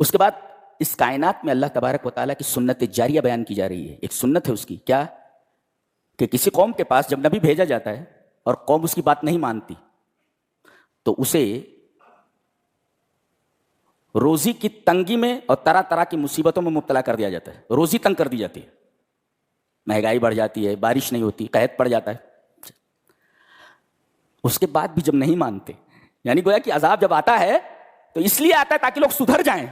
اس کے بعد اس کائنات میں اللہ تبارک و تعالیٰ کی سنت جاریہ بیان کی جا رہی ہے. ایک سنت ہے اس کی، کیا کہ کسی قوم کے پاس جب نبی بھیجا جاتا ہے اور قوم اس کی بات نہیں مانتی تو اسے روزی کی تنگی میں اور طرح طرح کی مصیبتوں میں مبتلا کر دیا جاتا ہے. روزی تنگ کر دی جاتی ہے، مہنگائی بڑھ جاتی ہے، بارش نہیں ہوتی، قحط پڑ جاتا ہے. اس کے بعد بھی جب نہیں مانتے، یعنی گویا کہ عذاب جب آتا ہے تو اس لیے آتا ہے تاکہ لوگ سدھر جائیں.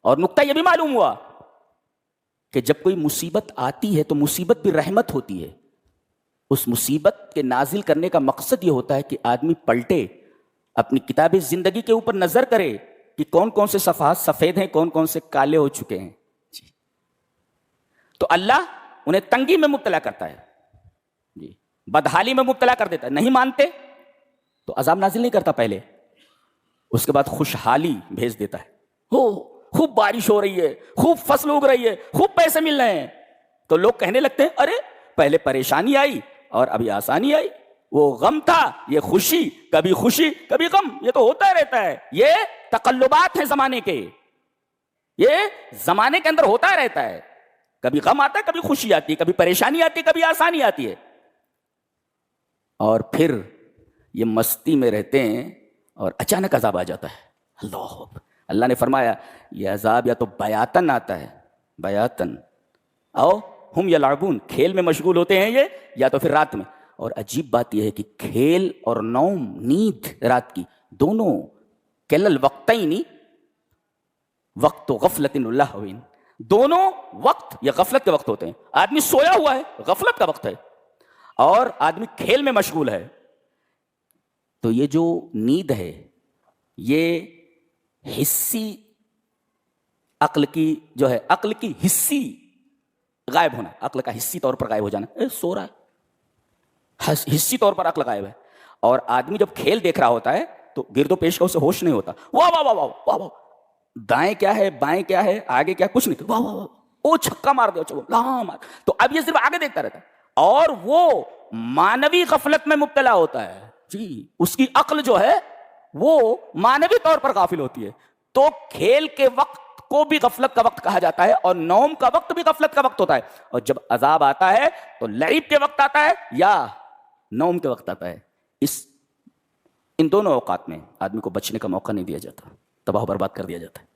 اور نقطہ یہ بھی معلوم ہوا کہ جب کوئی مصیبت آتی ہے تو مصیبت بھی رحمت ہوتی ہے. اس مصیبت کے نازل کرنے کا مقصد یہ ہوتا ہے کہ آدمی پلٹے، اپنی کتاب زندگی کے اوپر نظر کرے کہ کون کون سے صفحات سفید ہیں، کون کون سے کالے ہو چکے ہیں. تو اللہ انہیں تنگی میں مبتلا کرتا ہے، جی بدحالی میں مبتلا کر دیتا ہے. نہیں مانتے تو عذاب نازل نہیں کرتا پہلے، اس کے بعد خوشحالی بھیج دیتا ہے. خوب بارش ہو رہی ہے، خوب فصل اگ رہی ہے، خوب پیسے مل رہے ہیں. تو لوگ کہنے لگتے ہیں ارے پہلے پریشانی آئی اور ابھی آسانی آئی. وہ غم تھا، یہ خوشی کبھی غم، یہ تو ہوتا ہی رہتا ہے. یہ تقلبات ہیں زمانے کے، یہ زمانے کے اندر ہوتا رہتا ہے. کبھی غم آتا ہے، کبھی خوشی آتی ہے، کبھی پریشانی آتی ہے، کبھی آسانی آتی ہے. اور پھر یہ مستی میں رہتے ہیں اور اچانک عذاب آ جاتا ہے. اللہ نے فرمایا یہ عذاب یا تو بیاتن آتا ہے، بیاتن او ہم یلعبون، کھیل میں مشغول ہوتے ہیں یہ، یا تو پھر رات میں. اور عجیب بات یہ ہے کہ کھیل اور نوم، نیند رات کی، دونوں کلل وقتین وقت و غفلت اللہوین، دونوں وقت یا غفلت کے وقت ہوتے ہیں. آدمی سویا ہوا ہے، غفلت کا وقت ہے، اور آدمی کھیل میں مشغول ہے. تو یہ جو نیند ہے یہ حسی عقل کی جو ہے، عقل کی حسی غائب ہونا، عقل کا حسی طور پر غائب ہو جانا. سو رہا ہے، حسی طور پر عقل غائب ہے. اور آدمی جب کھیل دیکھ رہا ہوتا ہے تو گرد و پیش کا اسے ہوش نہیں ہوتا. واہ واہ واہ واہ واہ، دائیں کیا ہے، بائیں کیا ہے، آگے کیا، کچھ نہیں. واہ واہ واہ، او چھکا مار دو، تو اب یہ صرف آگے دیکھتا رہتا ہے. اور وہ مانوی غفلت میں مبتلا ہوتا ہے. جی اس کی عقل جو ہے وہ مانوی طور پر غافل ہوتی ہے. تو کھیل کے وقت کو بھی غفلت کا وقت کہا جاتا ہے، اور نوم کا وقت بھی غفلت کا وقت ہوتا ہے. اور جب عذاب آتا ہے تو لعب کے وقت آتا ہے یا نوم کے وقت آتا ہے. ان دونوں اوقات میں آدمی کو بچنے کا موقع نہیں دیا جاتا، تباہ و برباد کر دیا جاتا ہے.